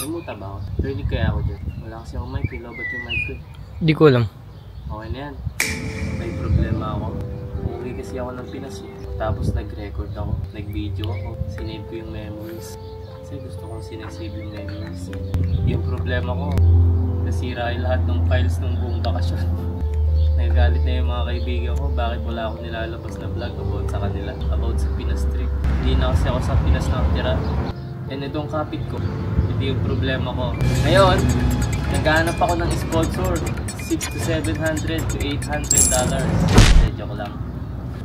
Namuta ba ako? Rinig kaya ako dyan. Wala kasi ako mic, lobat yung mic ko. Di ko alam. Okay na yan. May problema ako. Umuwi kasi ako ng Pinas eh. Tapos nag-record ako, nag-video ako. Sinave ko yung memories. Kasi gusto kong sinasave yung memories. Yung problema ko, nasira yung lahat ng files ng buong bakasyon. Nagagalit na yung mga kaibigan ko, bakit wala akong nilalabas na vlog about sa kanila, about sa Pinas trip. Hindi na kasi ako sa Pinas nakatira. And itong kapit ko, hindi yung problema ko. Ngayon, naghahanap ako ng sponsor. $600 to $700 to $800. Joke lang.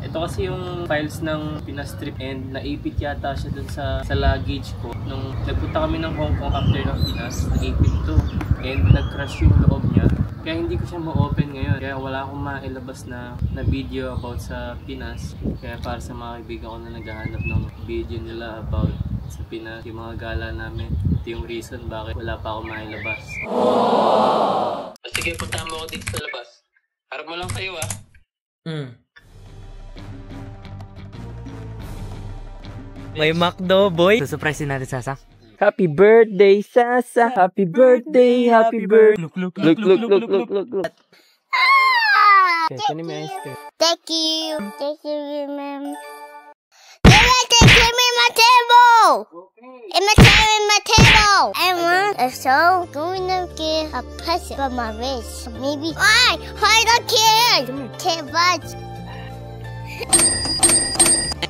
Ito kasi yung files ng Pinas trip and naipit yata siya dun sa luggage ko. Nung nagpunta kami ng Hong Kong after ng Pinas, naipit to. And nag-crash yung loob niya. Kaya hindi ko siya ma-open ngayon. Kaya wala akong mailabas na video about sa Pinas. Kaya para sa mga kaibigan ko na naghahanap ng video nila about sa Pinas, yung mga gala namin. Ito yung reason bakit wala pa ako mailabas. Sige, punta mo ako dito sa labas. Harap mo lang kayo ah. May McDo, boy. Susurprisein natin, Sasa. Happy birthday, Sasa. Happy birthday, happy birthday. Look. Okay, kunin mo ice cream. Thank you. Thank you, ma'am. Give me my table. In my table. I want so going to give a present for my wrist. Maybe I don't care. Can't budge.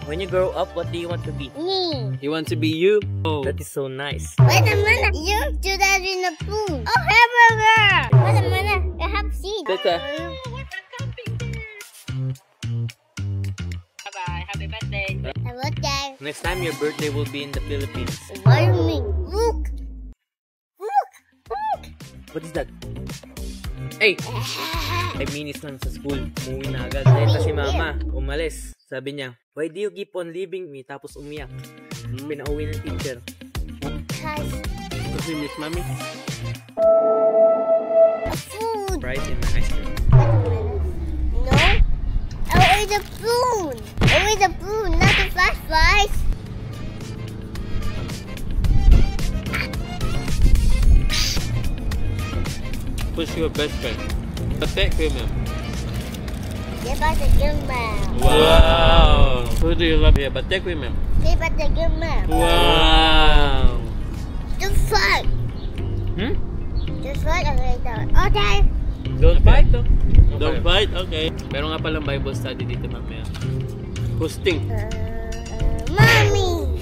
When you grow up, what do you want to be? Me. You want to be you? Oh. That is so nice. Wait a minute. You do that in the pool. Oh, hamburger. Wait a minute. I have seeds. Bye-bye. Happy birthday. I want that. Next time, your birthday will be in the Philippines. What do you mean? Look. What is that? Hey! 5 minutes lang sa school. Umuwi na agad. Dahil si mama, umalis. Sabi niya, why do you keep on leaving me? Tapos umiyak. Pinauwi ng teacher. Kasi miss mommy? Food. Fries in my ice cream. No. I ate the spoon. I ate the spoon, not the flash fries. Who's your best friend? Patek women. Give us a good man. Wow! Who do you love here? Patek women. Give us a good man. Wow! Just fight. Just fight against that. Okay. Don't fight though. Don't fight? Okay. Meron nga palang Bible study dito mamaya. Hosting. Mommy.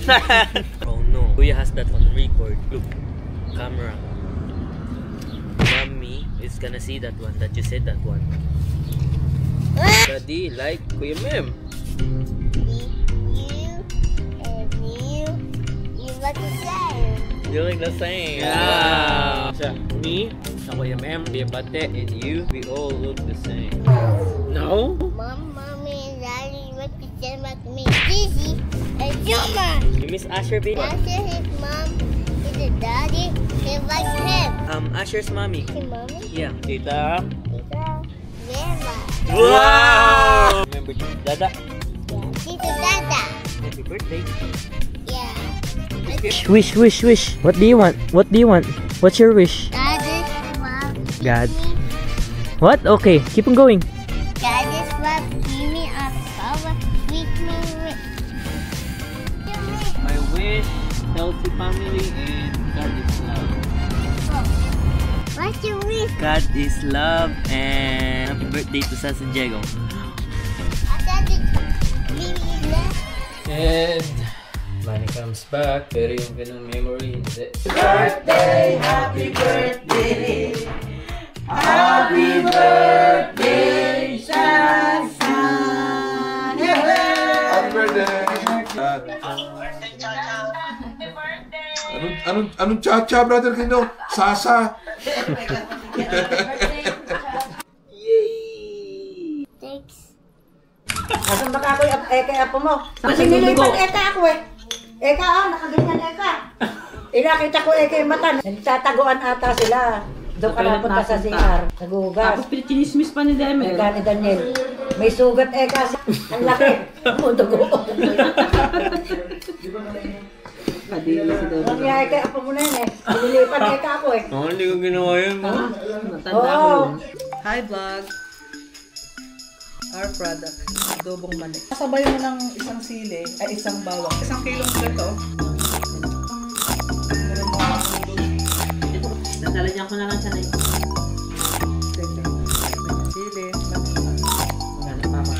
Oh no. Kuya has that on record. Look. Camera. Mommy is gonna see that one, that you said that one. Daddy, like Kuya Mem. You look the same. You look the same. Yeah. So, me, Kuya Mem, Kuya Bate, and you, we all look the same. No? Mom, Mommy, and Daddy look the same like me. Dizzy and Juma. You miss Asher, baby? Asher, his mom, his daddy, he likes him. Asher's mommy. His mommy? Yeah. Tita. Grandma. Wow! Remember Dada? Yeah, Tita Dada. Happy birthday. Yeah. Wish. What do you want? What's your wish? God is love. God. What? Okay, keep on going. God is love. Give me a power. Make me rich. I wish healthy family and God is love. What's your wish? God is love and happy birthday to San Diego. I said it. Maybe left. And Manny comes back. Pero yung ganung memory, hindi. Birthday, happy birthday. Happy birthday, Shashan. Happy birthday. Anong cha-cha, brother Kino? Sasa. Thanks. Asan ba ka ako kay apo mo? Kasi nilipat ako eh. Nakaganyan Inakita ko kay mata. Nagtataguan ata sila. Doon ka napunta sa CR. Nagugas. Tapos pinichinismis pa ni Demer. Ni Daniel. May sugat kasi. Ang laki. Mudugo. Kadili si Demer. Nangyay kay apo mo na yun eh. Nililipat ako eh. Hindi ko ginawa yun. Natanda ko yun. Hi vlog. Our product. Adobong mani. Kasabay mo ng isang sili, ay isang bawang. 1 kilong gato. Natalagyan ko na lang siya na ito. Sili. Maganda pa ako.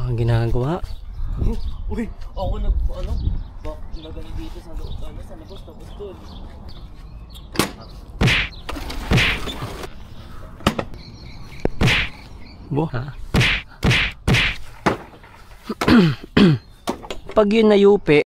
Ang ginagawa. Uy, ako nagano dito sa loob, sa labas, tapos doon. Bo, ha? Pag yun nayupi,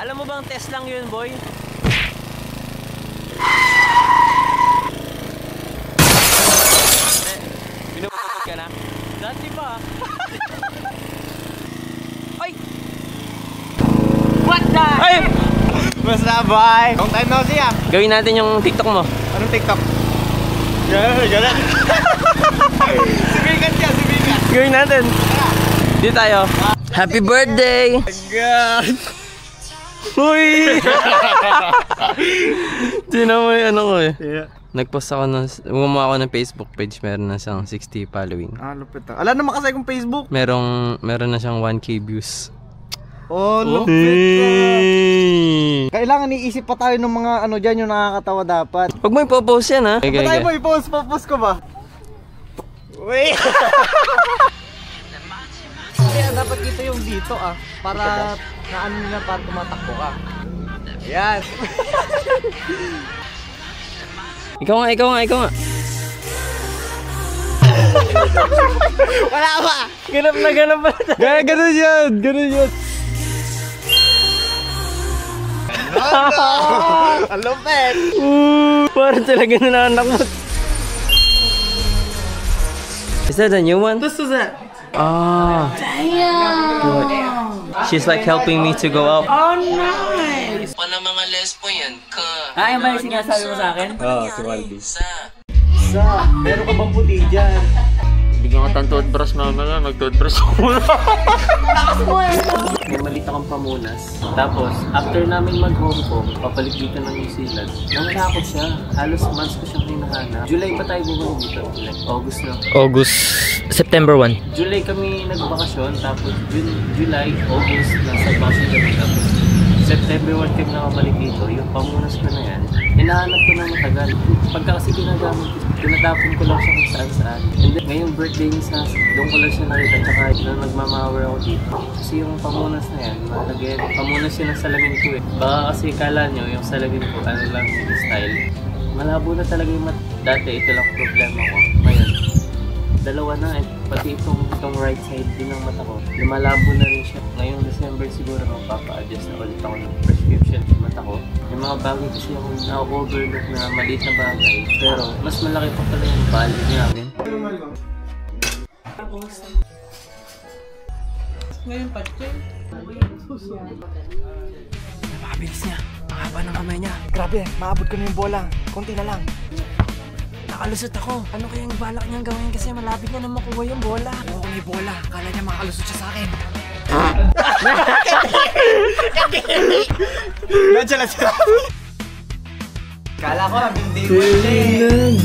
alam mo bang test lang yun, boy? Binubukod ka na? Dati pa. Ay! What the? Ay! Basta boy! Long time no see ah! Gawin natin yung TikTok mo. Anong TikTok? Ganun! Sumikat ka! Gawin natin. Dito tayo. Happy birthday! God! Uy! Tinan mo yung ano ko eh. Yeah. Nagpost ako gumawa ako ng Facebook page. Meron na siyang 60 following. Ah, lupit ah. Alam naman kasi kung Facebook. Meron na siyang 1K views. Oh, lupit ah. Kailangan iisip pa tayo ng mga ano dyan yung nakakatawa dapat. Huwag mo ipopost yan ha. Ba't tayo mo i-post? Post ko ba? Uy! Kaya dapat dito yung dito ah. Para naano nila para tumatakbo ka. Ayan. Ikaw nga. Wala ba? Ganap pa. Ganun yun. Ang lupit. Parang talaga nananakot. Is that a new one? This is it. Ah. Damn. She's like helping me to go up. Oh, nice! Paano mga lesbo yan ka? Ay, ba yung sinasabi mo sa akin? Oo, si Walby. Meron ka bang puti dyan? Bigyan ka tang toothbrush mamaya, nag-toothbrush ako na. May malit akong pamunas. Tapos, after namin mag-home home, papalik dito ng New Zealand. Nangalakot siya. Halos months ko siyang hinahanap. July pa tayo bumalik dito. Like, August na. September 1. July kami nagbakasyon. Tapos, July, August, nasa bakasyon kami. Tapos, September 1 kami nakabalik dito, yung pamunas ko na yan, hinahanap ko na matagal. Pagka kasi ginagamit ko, tinatapon ko lang siya kung saan saan. And then, ngayong birthday niya sa doon ko lang siya nakita, tsaka na nagmamawer ako dito. Kasi yung pamunas na yan, malagay, pamunas yun ang salamin ko eh. Baka kasi kala nyo, yung salamin ko, ano lang yung style. Malabo na talaga yung dati, ito lang problema ko. Ngayon, dalawa na eh. Pati itong right side din ng mata ko, lumalabo na rin siya. Ngayong December siguro magpapa-adjust na ulit ako ng prescription sa mata ko. Yung mga bagay kasi ako na-overlook na maliit na bagay, pero mas malaki pa pala yung value niya. Ngayon pa, Chen. Napakabilis niya. Mahaba ng kamay niya. Grabe, maabot ko na yung bola. Konti na lang. Nakalusot ako. Ano kayang balak niyang gawin kasi malapit na makuha yung bola. Oo, may bola. Akala niya makalusot siya sa akin. Nandiyan na siya. Kala ko, hindi mo siya.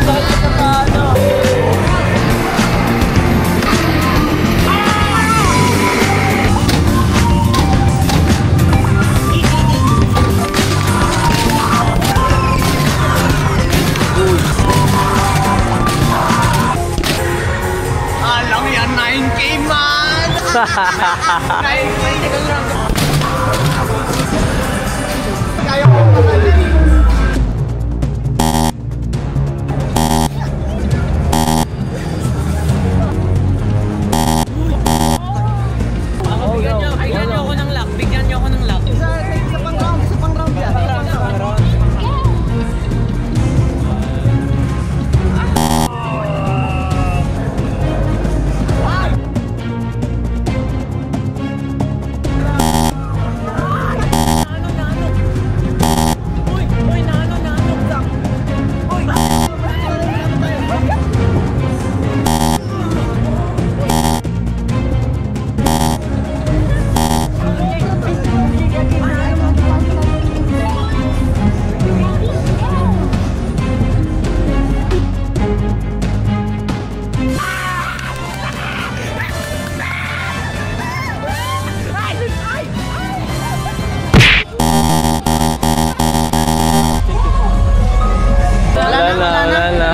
Saan ka pa ano? Alang yan, 9K man! 9K, hindi ka lang. Kaya ko pagaling. Bigyan niyo ako ng lock. Bigyan niyo ako ng lock. Isa pang round. Isa pang round yan.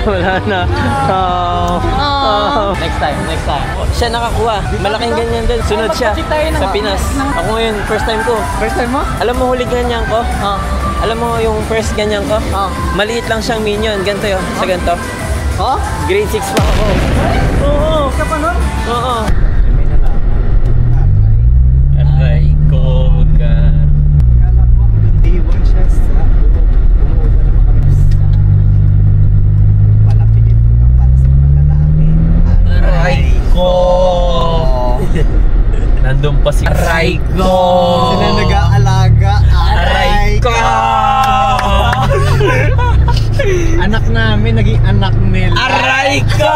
Wala na. Next time. Siya nakakuha. Malaking ganyan din. Sunod siya sa Pinas. Ako ngayon, first time ko. First time mo? Alam mo huli ganyan ko? Alam mo yung first ganyan ko? Maliit lang siyang minion. Ganito yun. Sa ganito. Grade 6 pa ako. Oo. Ka pa nun? Oo. May nalaman. Aray ko. Kala ko hindi mo siya sa nandun pa si Aray ko! Sila nag-aalaga. Aray ko! Anak namin, naging anak nila. Aray ko!